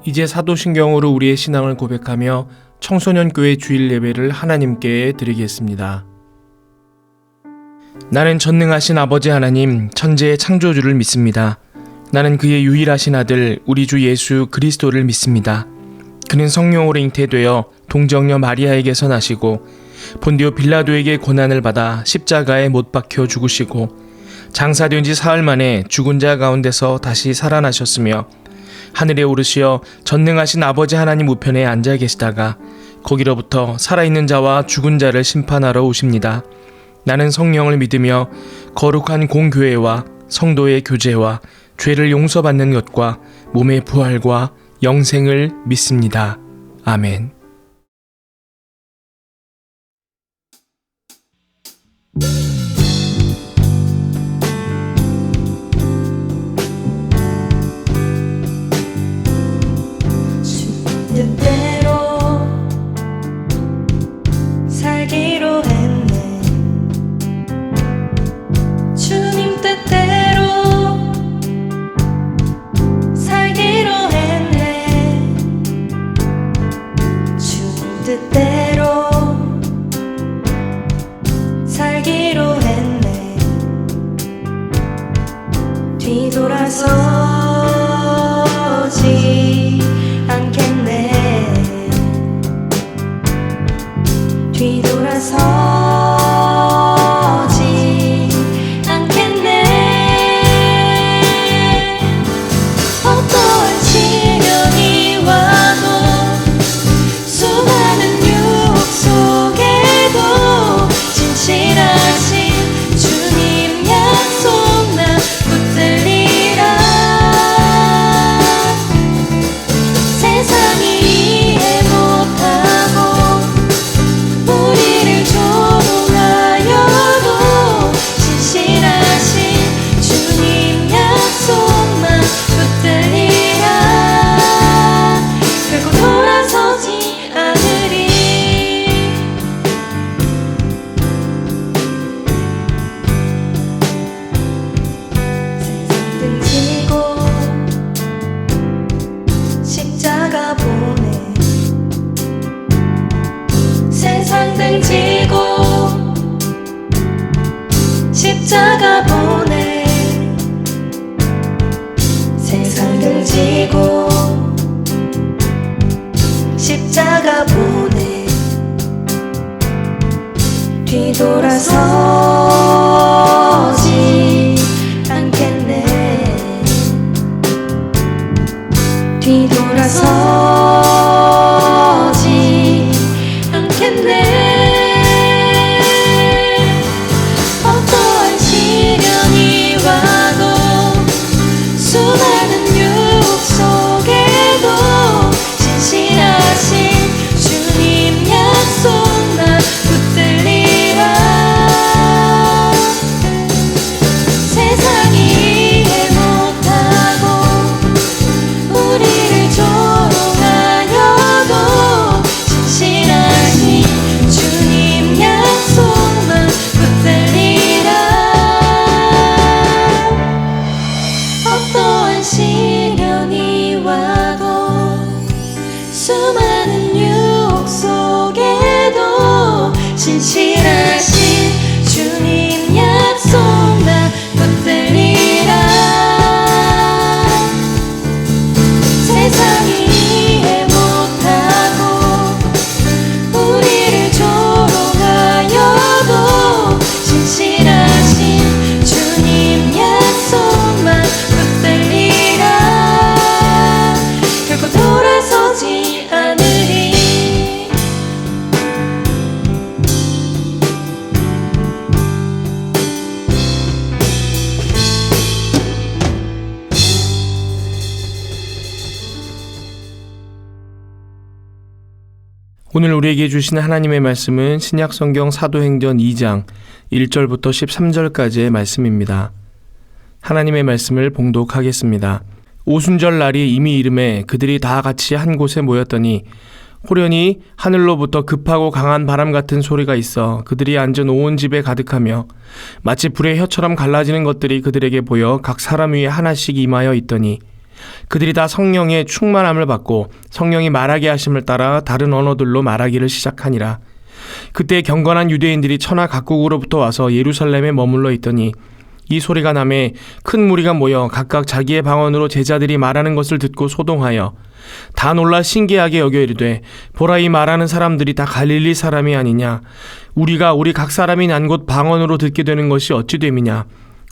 이제 사도신경으로 우리의 신앙을 고백하며 청소년교회 주일 예배를 하나님께 드리겠습니다. 나는 전능하신 아버지 하나님, 천지의 창조주를 믿습니다. 나는 그의 유일하신 아들, 우리 주 예수 그리스도를 믿습니다. 그는 성령으로 잉태되어 동정녀 마리아에게서 나시고 본디오 빌라도에게 고난을 받아 십자가에 못 박혀 죽으시고 장사된 지 사흘 만에 죽은 자 가운데서 다시 살아나셨으며 하늘에 오르시어 전능하신 아버지 하나님 우편에 앉아 계시다가 거기로부터 살아있는 자와 죽은 자를 심판하러 오십니다. 나는 성령을 믿으며 거룩한 공교회와 성도의 교제와 죄를 용서받는 것과 몸의 부활과 영생을 믿습니다. 아멘. 뜻대로 살기로 했네. 주님 뜻대로 살기로 했네. 주님 뜻대로 살기로 했네. 뒤돌아서지 않겠네. 뒤돌아서지 않겠네. 어떠한 시련이 와도 수많은 유혹 속에도 진실하신 주님 약속 나 붙들리라. 세상이 이해 못하고 우리를 조롱하여도 진실하신 주님 약속만 붙들리라. 결코 돌아서지 않으리. 세상 등지고 십자가 보내. 세상 등지고 십자가 보내. 세상 등지고 십자가 보내. 뒤돌아서지 않겠네. 뒤돌아서지 않겠네. 어떠한 시련이 와도 수많은 유혹 속에도 진실하신 주님 약속 나 붙들리라. 세상이 이해 못하고 우리를 조롱하여도 진실하신 주님 약속만 붙들리라. 어떠한 시련이 와도 수많은 유혹 속에도 진실하신 주님 약속 나 붙들리라. 세상이 이해 못하고 우리를 조롱하여도 진실하신 주님 약속만 붙들리라. 결코 돌아서지 않으리. 오늘 우리에게 주신 하나님의 말씀은 신약성경 사도행전 2장 1절부터 13절까지의 말씀입니다. 하나님의 말씀을 봉독하겠습니다. 오순절 날이 이미 이름에 그들이 다 같이 한 곳에 모였더니 호련히 하늘로부터 급하고 강한 바람 같은 소리가 있어 그들이 앉은 온 집에 가득하며 마치 불의 혀처럼 갈라지는 것들이 그들에게 보여 각 사람 위에 하나씩 임하여 있더니 그들이 다 성령의 충만함을 받고 성령이 말하게 하심을 따라 다른 언어들로 말하기를 시작하니라. 그때 경건한 유대인들이 천하 각국으로부터 와서 예루살렘에 머물러 있더니 이 소리가 나매 큰 무리가 모여 각각 자기의 방언으로 제자들이 말하는 것을 듣고 소동하여 다 놀라 신기하게 여겨 이르되 보라, 이 말하는 사람들이 다 갈릴리 사람이 아니냐? 우리가 우리 각 사람이 난 곳 방언으로 듣게 되는 것이 어찌 됨이냐?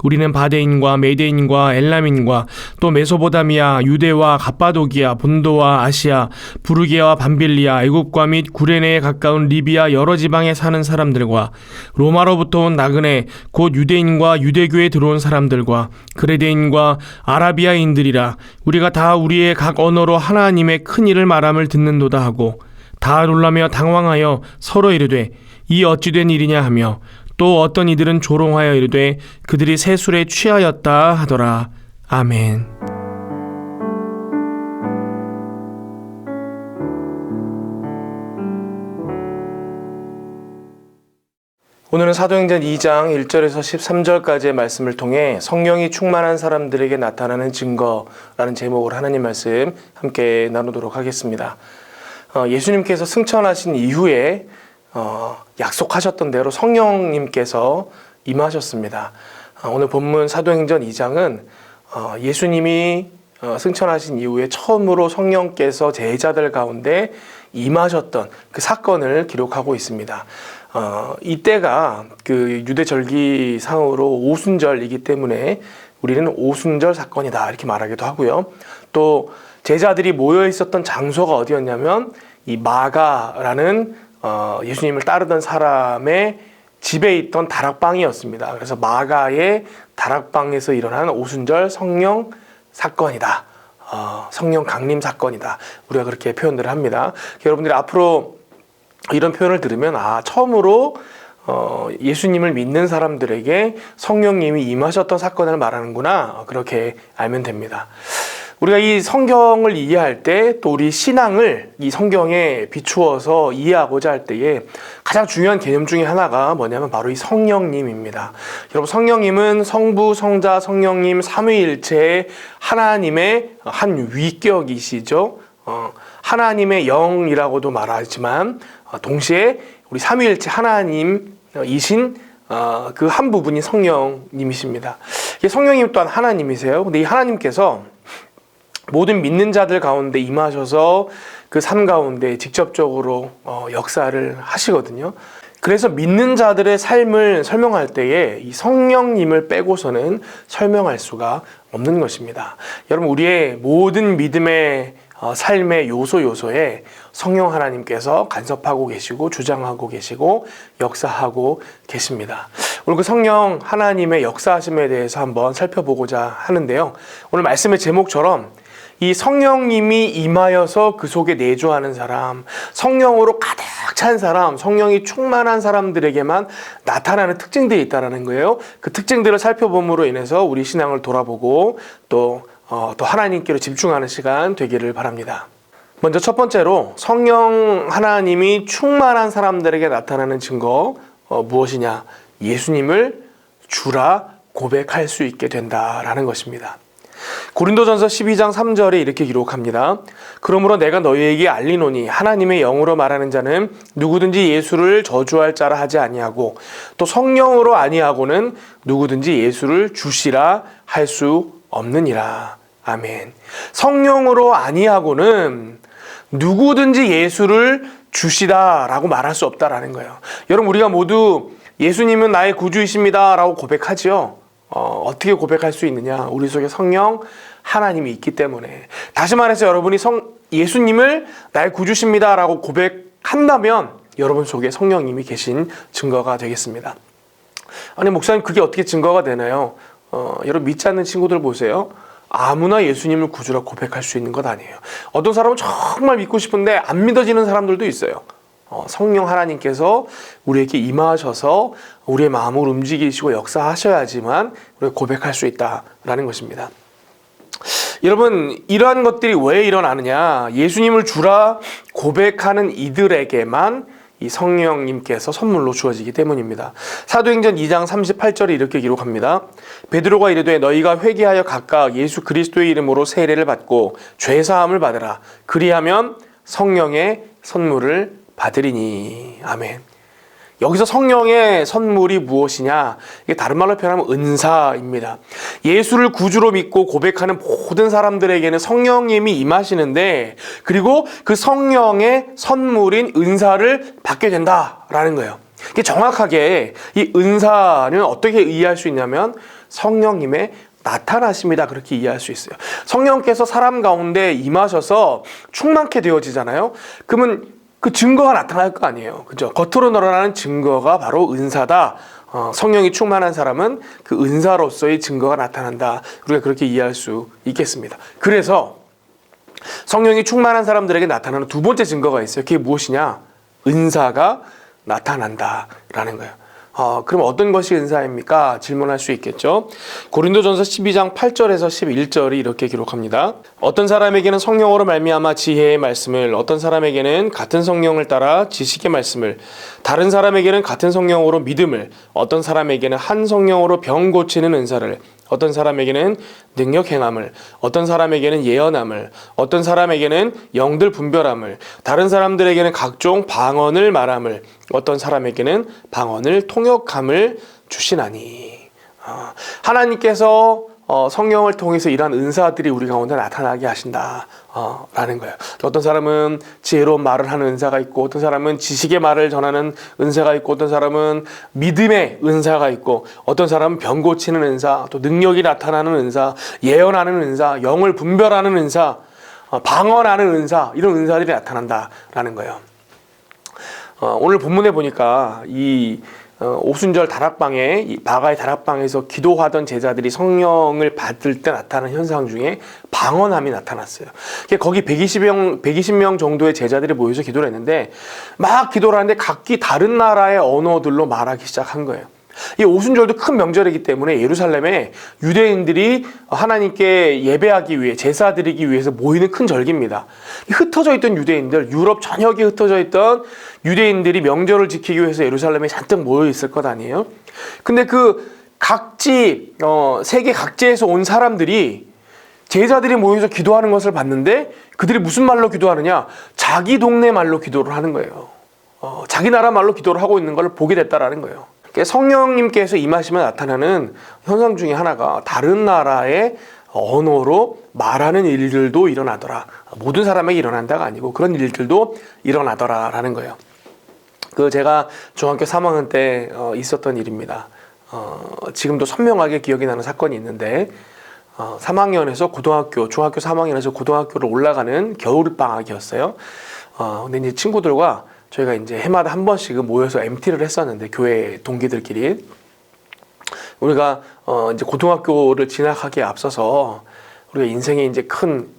우리는 바데인과 메데인과 엘람인과 또 메소보다미아, 유대와 갑바도기아, 본도와 아시아, 부르기아와 밤빌리아, 애굽과 및 구레네에 가까운 리비아 여러 지방에 사는 사람들과 로마로부터 온 나그네 곧 유대인과 유대교에 들어온 사람들과 그레데인과 아라비아인들이라. 우리가 다 우리의 각 언어로 하나님의 큰 일을 말함을 듣는도다 하고 다 놀라며 당황하여 서로 이르되 이 어찌 된 일이냐 하며 또 어떤 이들은 조롱하여 이르되 그들이 새 술에 취하였다 하더라. 아멘. 오늘은 사도행전 2장 1절에서 13절까지의 말씀을 통해 성령이 충만한 사람들에게 나타나는 증거라는 제목으로 하나님 말씀 함께 나누도록 하겠습니다. 예수님께서 승천하신 이후에 약속하셨던 대로 성령님께서 임하셨습니다. 오늘 본문 사도행전 2장은 예수님이 승천하신 이후에 처음으로 성령께서 제자들 가운데 임하셨던 그 사건을 기록하고 있습니다. 이때가 그 유대절기상으로 오순절이기 때문에 우리는 오순절 사건이다 이렇게 말하기도 하고요. 또 제자들이 모여 있었던 장소가 어디였냐면 이 마가라는 예수님을 따르던 사람의 집에 있던 다락방이었습니다. 그래서 마가의 다락방에서 일어난 오순절 성령 사건이다. 성령 강림 사건이다. 우리가 그렇게 표현을 합니다. 여러분들이 앞으로 이런 표현을 들으면 처음으로 예수님을 믿는 사람들에게 성령님이 임하셨던 사건을 말하는구나, 그렇게 알면 됩니다. 우리가 이 성경을 이해할 때 또 우리 신앙을 이 성경에 비추어서 이해하고자 할 때에 가장 중요한 개념 중에 하나가 뭐냐면 바로 이 성령님입니다. 여러분, 성령님은 성부, 성자, 성령님 삼위일체의 하나님의 한 위격이시죠. 하나님의 영이라고도 말하지만 동시에 우리 삼위일체 하나님이신 그 한 부분이 성령님이십니다. 성령님 또한 하나님이세요. 근데 이 하나님께서 모든 믿는 자들 가운데 임하셔서 그 삶 가운데 직접적으로 역사를 하시거든요. 그래서 믿는 자들의 삶을 설명할 때에 이 성령님을 빼고서는 설명할 수가 없는 것입니다. 여러분, 우리의 모든 믿음의 삶의 요소에 성령 하나님께서 간섭하고 계시고 주장하고 계시고 역사하고 계십니다. 오늘 그 성령 하나님의 역사하심에 대해서 한번 살펴보고자 하는데요. 오늘 말씀의 제목처럼 이 성령님이 임하여서 그 속에 내주하는 사람, 성령으로 가득 찬 사람, 성령이 충만한 사람들에게만 나타나는 특징들이 있다는 거예요. 그 특징들을 살펴봄으로 인해서 우리 신앙을 돌아보고 또 하나님께로 집중하는 시간 되기를 바랍니다. 먼저 첫 번째로 성령 하나님이 충만한 사람들에게 나타나는 증거 무엇이냐? 예수님을 주라 고백할 수 있게 된다라는 것입니다. 고린도전서 12장 3절에 이렇게 기록합니다. 그러므로 내가 너희에게 알리노니 하나님의 영으로 말하는 자는 누구든지 예수를 저주할 자라 하지 아니하고 또 성령으로 아니하고는 누구든지 예수를 주시라 할 수 없느니라. 아멘. 성령으로 아니하고는 누구든지 예수를 주시다라고 말할 수 없다라는 거예요. 여러분, 우리가 모두 예수님은 나의 구주이십니다 라고 고백하지요. 어떻게 고백할 수 있느냐? 우리 속에 성령 하나님이 있기 때문에. 다시 말해서 여러분이 예수님을 나의 구주십니다 라고 고백한다면 여러분 속에 성령님이 계신 증거가 되겠습니다. 아니, 목사님, 그게 어떻게 증거가 되나요? 여러분, 믿지 않는 친구들 보세요. 아무나 예수님을 구주라 고백할 수 있는 것 아니에요. 어떤 사람은 정말 믿고 싶은데 안 믿어지는 사람들도 있어요. 성령 하나님께서 우리에게 임하셔서 우리의 마음을 움직이시고 역사하셔야지만 우리가 고백할 수 있다라는 것입니다. 여러분, 이러한 것들이 왜 일어나느냐? 예수님을 주라 고백하는 이들에게만 이 성령님께서 선물로 주어지기 때문입니다. 사도행전 2장 38절에 이렇게 기록합니다. 베드로가 이르되 너희가 회개하여 각각 예수 그리스도의 이름으로 세례를 받고 죄사함을 받으라. 그리하면 성령의 선물을 받으리니. 아멘. 여기서 성령의 선물이 무엇이냐? 이게 다른 말로 표현하면 은사입니다. 예수를 구주로 믿고 고백하는 모든 사람들에게는 성령님이 임하시는데, 그리고 그 성령의 선물인 은사를 받게 된다라는 거예요. 이게 정확하게 이 은사는 어떻게 이해할 수 있냐면 성령님의 나타나십니다. 그렇게 이해할 수 있어요. 성령께서 사람 가운데 임하셔서 충만케 되어지잖아요. 그러면 그 증거가 나타날 거 아니에요. 그죠? 겉으로 드러나는 증거가 바로 은사다. 성령이 충만한 사람은 그 은사로서의 증거가 나타난다. 우리가 그렇게 이해할 수 있겠습니다. 그래서 성령이 충만한 사람들에게 나타나는 두 번째 증거가 있어요. 그게 무엇이냐? 은사가 나타난다라는 거예요. 그럼 어떤 것이 은사입니까? 질문할 수 있겠죠. 고린도전서 12장 8절에서 11절이 이렇게 기록합니다. 어떤 사람에게는 성령으로 말미암아 지혜의 말씀을, 어떤 사람에게는 같은 성령을 따라 지식의 말씀을, 다른 사람에게는 같은 성령으로 믿음을, 어떤 사람에게는 한 성령으로 병 고치는 은사를, 어떤 사람에게는 능력 행함을, 어떤 사람에게는 예언함을, 어떤 사람에게는 영들 분별함을, 다른 사람들에게는 각종 방언을 말함을, 어떤 사람에게는 방언을 통역함을 주시나니. 하나님께서 성령을 통해서 이러한 은사들이 우리 가운데 나타나게 하신다 라는 거예요. 어떤 사람은 지혜로운 말을 하는 은사가 있고, 어떤 사람은 지식의 말을 전하는 은사가 있고, 어떤 사람은 믿음의 은사가 있고, 어떤 사람은 병 고치는 은사, 또 능력이 나타나는 은사, 예언하는 은사, 영을 분별하는 은사, 방언하는 은사, 이런 은사들이 나타난다라는 거예요. 오늘 본문에 보니까 이 오순절 다락방에, 이 바가의 다락방에서 기도하던 제자들이 성령을 받을 때 나타나는 현상 중에 방언함이 나타났어요. 거기 120명 정도의 제자들이 모여서 기도를 했는데, 막 기도를 하는데 각기 다른 나라의 언어들로 말하기 시작한 거예요. 이 오순절도 큰 명절이기 때문에 예루살렘에 유대인들이 하나님께 예배하기 위해, 제사 드리기 위해서 모이는 큰 절기입니다. 흩어져 있던 유대인들, 유럽 전역에 흩어져 있던 유대인들이 명절을 지키기 위해서 예루살렘에 잔뜩 모여 있을 것 아니에요? 근데 그 각지, 세계 각지에서 온 사람들이 제자들이 모여서 기도하는 것을 봤는데, 그들이 무슨 말로 기도하느냐? 자기 동네 말로 기도를 하는 거예요. 자기 나라 말로 기도를 하고 있는 걸 보게 됐다라는 거예요. 성령님께서 임하시면 나타나는 현상 중에 하나가 다른 나라의 언어로 말하는 일들도 일어나더라. 모든 사람에게 일어난다가 아니고 그런 일들도 일어나더라라는 거예요. 제가 중학교 3학년 때 있었던 일입니다. 지금도 선명하게 기억이 나는 사건이 있는데, 3학년에서 중학교 3학년에서 고등학교를 올라가는 겨울방학이었어요. 근데 이제 친구들과 저희가 이제 해마다 한 번씩 모여서 MT를 했었는데, 교회 동기들끼리. 우리가 이제 고등학교를 진학하기에 앞서서 우리가 인생에 이제 큰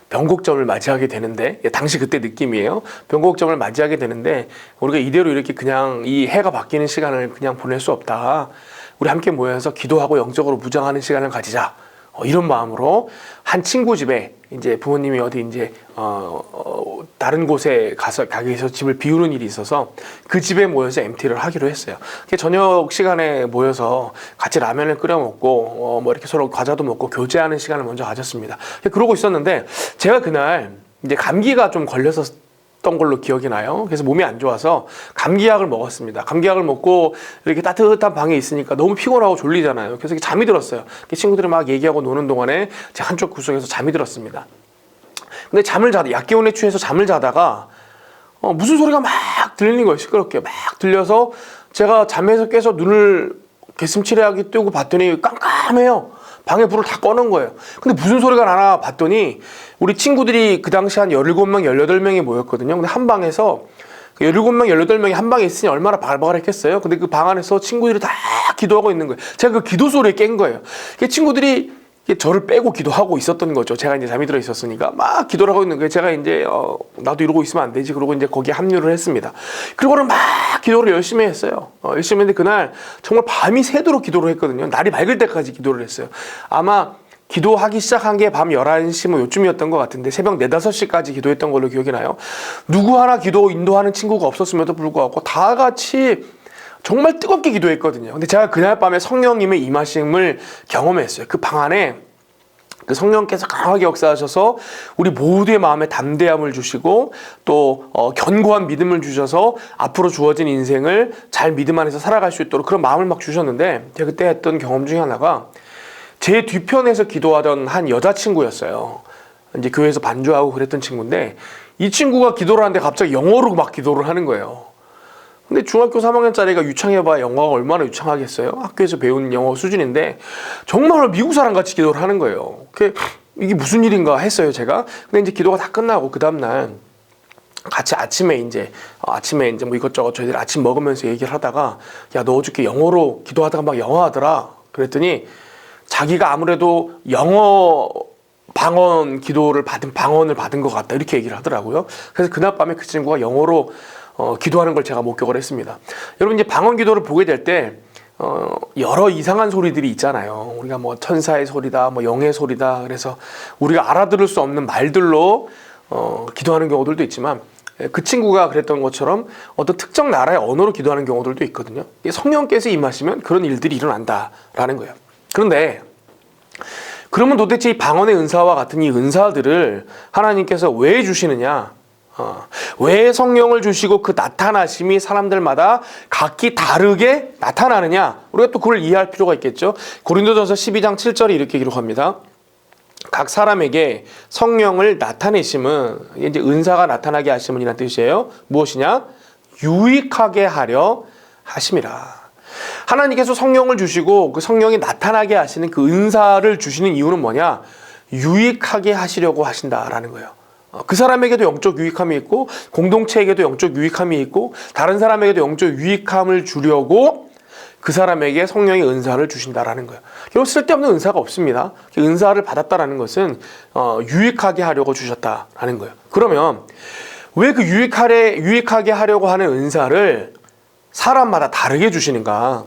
변곡점을 맞이하게 되는데, 당시 그때 느낌이에요. 변곡점을 맞이하게 되는데, 우리가 이대로 이렇게 그냥 이 해가 바뀌는 시간을 그냥 보낼 수 없다. 우리 함께 모여서 기도하고 영적으로 무장하는 시간을 가지자. 이런 마음으로 한 친구 집에, 이제 부모님이 어디 이제 다른 곳에 가기 위해서 집을 비우는 일이 있어서 그 집에 모여서 MT를 하기로 했어요. 저녁 시간에 모여서 같이 라면을 끓여 먹고 뭐 이렇게 서로 과자도 먹고 교제하는 시간을 먼저 가졌습니다. 그러고 있었는데, 제가 그날 이제 감기가 좀 걸렸었던 걸로 기억이 나요. 그래서 몸이 안 좋아서 감기약을 먹었습니다. 감기약을 먹고 이렇게 따뜻한 방에 있으니까 너무 피곤하고 졸리잖아요. 그래서 잠이 들었어요. 친구들이 막 얘기하고 노는 동안에 제가 한쪽 구석에서 잠이 들었습니다. 근데 약 기운에 취해서 잠을 자다가 무슨 소리가 막 들리는 거예요. 시끄럽게 막 들려서 제가 잠에서 깨서 눈을 개슴츠레하게 뜨고 봤더니 깜깜해요. 방에 불을 다 꺼놓은 거예요. 근데 무슨 소리가 나나 봤더니 우리 친구들이 그 당시 한 17명, 18명이 모였거든요. 근데 한 방에서 17명, 18명이 한 방에 있으니 얼마나 바글바글 했겠어요. 근데 그 방 안에서 친구들이 다 기도하고 있는 거예요. 제가 그 기도 소리에 깬 거예요. 친구들이 저를 빼고 기도하고 있었던 거죠. 제가 이제 잠이 들어 있었으니까 막 기도를 하고 있는 거예요. 제가 이제 나도 이러고 있으면 안 되지. 그러고 이제 거기에 합류를 했습니다. 그리고는 막 기도를 열심히 했어요. 열심히 했는데 그날 정말 밤이 새도록 기도를 했거든요. 날이 밝을 때까지 기도를 했어요. 아마 기도하기 시작한 게 밤 11시 뭐 요쯤이었던 것 같은데 새벽 4, 5시까지 기도했던 걸로 기억이 나요. 누구 하나 기도 인도하는 친구가 없었음에도 불구하고 다 같이 정말 뜨겁게 기도했거든요. 근데 제가 그날 밤에 성령님의 임하심을 경험했어요. 그 방 안에 그 성령께서 강하게 역사하셔서 우리 모두의 마음에 담대함을 주시고 또 견고한 믿음을 주셔서 앞으로 주어진 인생을 잘 믿음 안에서 살아갈 수 있도록 그런 마음을 막 주셨는데, 제가 그때 했던 경험 중에 하나가 제 뒤편에서 기도하던 한 여자친구였어요. 이제 교회에서 반주하고 그랬던 친구인데, 이 친구가 기도를 하는데 갑자기 영어로 막 기도를 하는 거예요. 근데 중학교 3학년짜리가 유창해봐야 영어가 얼마나 유창하겠어요? 학교에서 배운 영어 수준인데 정말 미국 사람같이 기도를 하는 거예요. 이게 무슨 일인가 했어요, 제가. 근데 이제 기도가 다 끝나고 그 다음날 같이 아침에 이제 뭐 이것저것 저희들 아침 먹으면서 얘기를 하다가, 야, 너 어저께 영어로 기도하다가 막 영어 하더라. 그랬더니 자기가 아무래도 영어 방언을 받은 것 같다, 이렇게 얘기를 하더라고요. 그래서 그날 밤에 그 친구가 영어로 기도하는 걸 제가 목격을 했습니다. 여러분, 이제 방언 기도를 보게 될 때 여러 이상한 소리들이 있잖아요. 우리가 뭐 천사의 소리다, 뭐 영의 소리다, 그래서 우리가 알아들을 수 없는 말들로 기도하는 경우들도 있지만, 그 친구가 그랬던 것처럼 어떤 특정 나라의 언어로 기도하는 경우들도 있거든요. 성령께서 임하시면 그런 일들이 일어난다라는 거예요. 그런데 그러면 도대체 이 방언의 은사와 같은 이 은사들을 하나님께서 왜 주시느냐? 왜 성령을 주시고 그 나타나심이 사람들마다 각기 다르게 나타나느냐? 우리가 또 그걸 이해할 필요가 있겠죠. 고린도전서 12장 7절에 이렇게 기록합니다. 각 사람에게 성령을 나타내심은, 이제 은사가 나타나게 하심은이라는 뜻이에요. 무엇이냐? 유익하게 하려 하심이라. 하나님께서 성령을 주시고 그 성령이 나타나게 하시는 그 은사를 주시는 이유는 뭐냐? 유익하게 하시려고 하신다라는 거예요. 그 사람에게도 영적 유익함이 있고, 공동체에게도 영적 유익함이 있고, 다른 사람에게도 영적 유익함을 주려고 그 사람에게 성령의 은사를 주신다라는 거예요. 결국 쓸데없는 은사가 없습니다. 은사를 받았다라는 것은 유익하게 하려고 주셨다라는 거예요. 그러면 왜 그 유익하게 하려고 하는 은사를 사람마다 다르게 주시는가?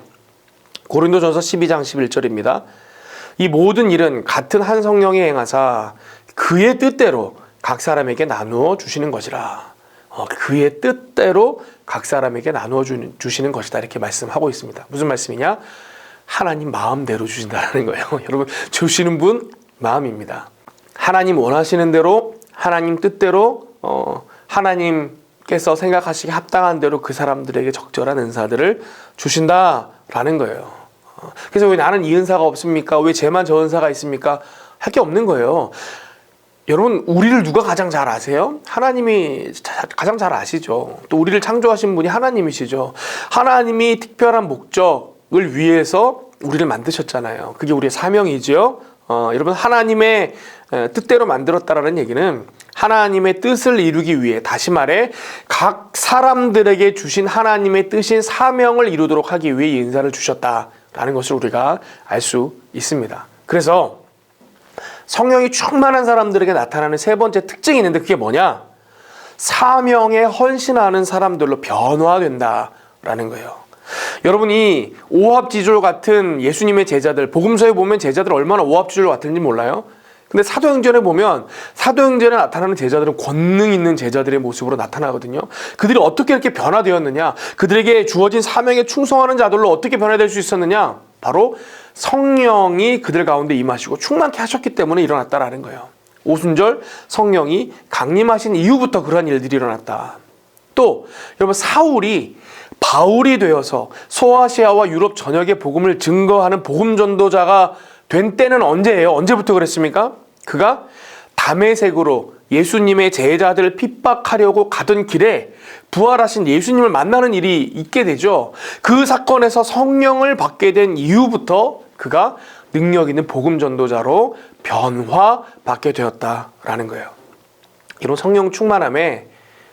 고린도전서 12장 11절입니다. 이 모든 일은 같은 한 성령이 행하사 그의 뜻대로 각 사람에게 나누어 주시는 것이라. 그의 뜻대로 각 사람에게 나누어 주시는 것이다, 이렇게 말씀하고 있습니다. 무슨 말씀이냐? 하나님 마음대로 주신다는 거예요. 여러분, 주시는 분 마음입니다. 하나님 원하시는 대로, 하나님 뜻대로, 하나님께서 생각하시기 합당한 대로 그 사람들에게 적절한 은사들을 주신다라는 거예요. 그래서 왜 나는 이 은사가 없습니까? 왜 쟤만 저 은사가 있습니까? 할 게 없는 거예요. 여러분, 우리를 누가 가장 잘 아세요? 하나님이 가장 잘 아시죠. 또 우리를 창조하신 분이 하나님이시죠. 하나님이 특별한 목적을 위해서 우리를 만드셨잖아요. 그게 우리의 사명이죠. 여러분, 하나님의 뜻대로 만들었다라는 얘기는 하나님의 뜻을 이루기 위해, 다시 말해 각 사람들에게 주신 하나님의 뜻인 사명을 이루도록 하기 위해 이 은사를 주셨다라는 것을 우리가 알 수 있습니다. 그래서 성령이 충만한 사람들에게 나타나는 세 번째 특징이 있는데, 그게 뭐냐? 사명에 헌신하는 사람들로 변화된다라는 거예요. 여러분이 오합지졸 같은 예수님의 제자들, 복음서에 보면 제자들 얼마나 오합지졸 같은지 몰라요? 근데 사도행전에 보면 사도행전에 나타나는 제자들은 권능 있는 제자들의 모습으로 나타나거든요. 그들이 어떻게 이렇게 변화되었느냐? 그들에게 주어진 사명에 충성하는 자들로 어떻게 변화될 수 있었느냐? 바로 성령이 그들 가운데 임하시고 충만케 하셨기 때문에 일어났다라는 거예요. 오순절 성령이 강림하신 이후부터 그러한 일들이 일어났다. 또 여러분, 사울이 바울이 되어서 소아시아와 유럽 전역의 복음을 증거하는 복음 전도자가 된 때는 언제예요? 언제부터 그랬습니까? 그가 다메섹으로 예수님의 제자들을 핍박하려고 가던 길에 부활하신 예수님을 만나는 일이 있게 되죠. 그 사건에서 성령을 받게 된 이후부터 그가 능력 있는 복음 전도자로 변화받게 되었다라는 거예요. 이런 성령 충만함의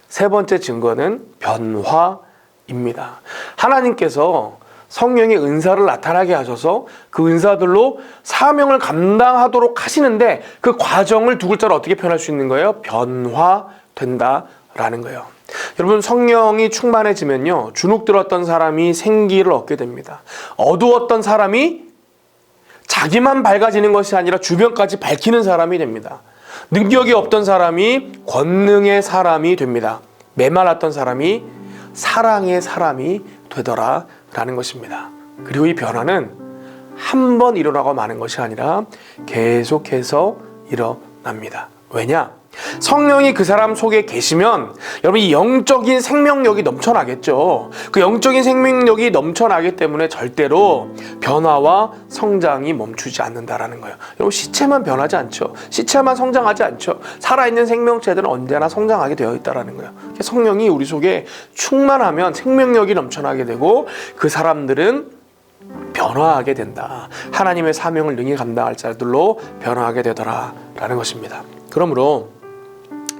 세 번째 증거는 변화입니다. 하나님께서 성령의 은사를 나타나게 하셔서 그 은사들로 사명을 감당하도록 하시는데, 그 과정을 두 글자로 어떻게 표현할 수 있는 거예요? 변화된다라는 거예요. 여러분, 성령이 충만해지면요, 주눅 들었던 사람이 생기를 얻게 됩니다. 어두웠던 사람이 자기만 밝아지는 것이 아니라 주변까지 밝히는 사람이 됩니다. 능력이 없던 사람이 권능의 사람이 됩니다. 메말랐던 사람이 사랑의 사람이 되더라라는 것입니다. 그리고 이 변화는 한 번 일어나고 마는 것이 아니라 계속해서 일어납니다. 왜냐? 성령이 그 사람 속에 계시면 여러분 이 영적인 생명력이 넘쳐나겠죠. 그 영적인 생명력이 넘쳐나기 때문에 절대로 변화와 성장이 멈추지 않는다라는 거예요. 여러분 시체만 변하지 않죠. 시체만 성장하지 않죠. 살아있는 생명체들은 언제나 성장하게 되어 있다라는 거예요. 성령이 우리 속에 충만하면 생명력이 넘쳐나게 되고 그 사람들은 변화하게 된다. 하나님의 사명을 능히 감당할 자들로 변화하게 되더라라는 것입니다. 그러므로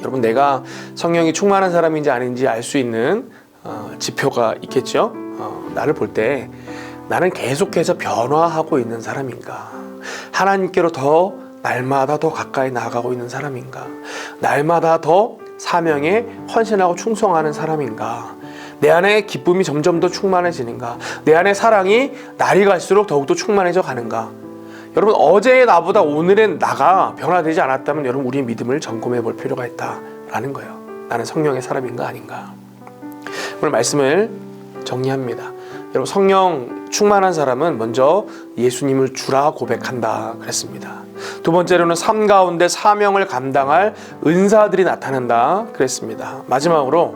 여러분 내가 성령이 충만한 사람인지 아닌지 알 수 있는 지표가 있겠죠. 나를 볼 때 나는 계속해서 변화하고 있는 사람인가, 하나님께로 더 날마다 더 가까이 나아가고 있는 사람인가, 날마다 더 사명에 헌신하고 충성하는 사람인가, 내 안에 기쁨이 점점 더 충만해지는가, 내 안에 사랑이 날이 갈수록 더욱더 충만해져 가는가. 여러분 어제의 나보다 오늘의 나가 변화되지 않았다면 여러분 우리의 믿음을 점검해 볼 필요가 있다라는 거예요. 나는 성령의 사람인가 아닌가. 오늘 말씀을 정리합니다. 여러분 성령 충만한 사람은 먼저 예수님을 주라 고백한다 그랬습니다. 두 번째로는 삶 가운데 사명을 감당할 은사들이 나타난다 그랬습니다. 마지막으로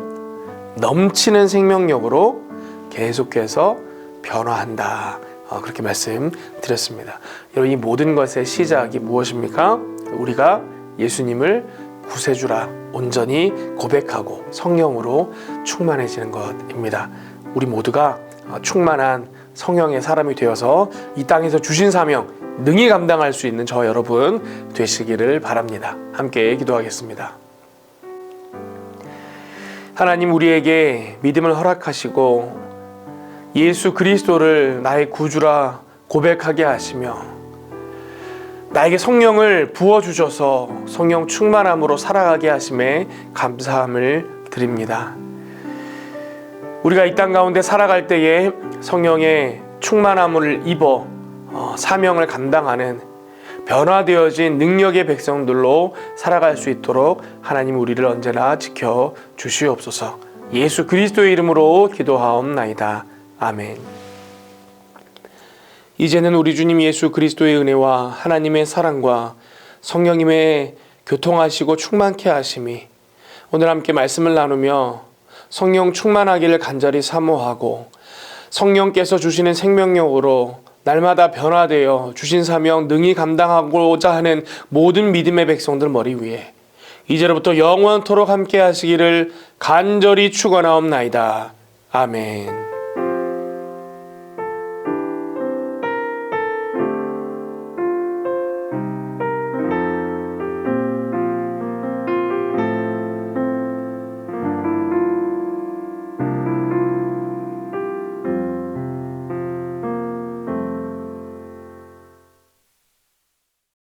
넘치는 생명력으로 계속해서 변화한다. 그렇게 말씀드렸습니다. 여러분 이 모든 것의 시작이 무엇입니까? 우리가 예수님을 구세주라 온전히 고백하고 성령으로 충만해지는 것입니다. 우리 모두가 충만한 성령의 사람이 되어서 이 땅에서 주신 사명 능히 감당할 수 있는 저 여러분 되시기를 바랍니다. 함께 기도하겠습니다. 하나님 우리에게 믿음을 허락하시고 예수 그리스도를 나의 구주라 고백하게 하시며 나에게 성령을 부어주셔서 성령 충만함으로 살아가게 하심에 감사함을 드립니다. 우리가 이 땅 가운데 살아갈 때에 성령의 충만함을 입어 사명을 감당하는 변화되어진 능력의 백성들로 살아갈 수 있도록 하나님 우리를 언제나 지켜 주시옵소서. 예수 그리스도의 이름으로 기도하옵나이다. 아멘. 이제는 우리 주님 예수 그리스도의 은혜와 하나님의 사랑과 성령님의 교통하시고 충만케 하심이 오늘 함께 말씀을 나누며 성령 충만하기를 간절히 사모하고 성령께서 주시는 생명력으로 날마다 변화되어 주신 사명 능히 감당하고자 하는 모든 믿음의 백성들 머리 위에 이제로부터 영원토록 함께 하시기를 간절히 축원하옵나이다. 아멘.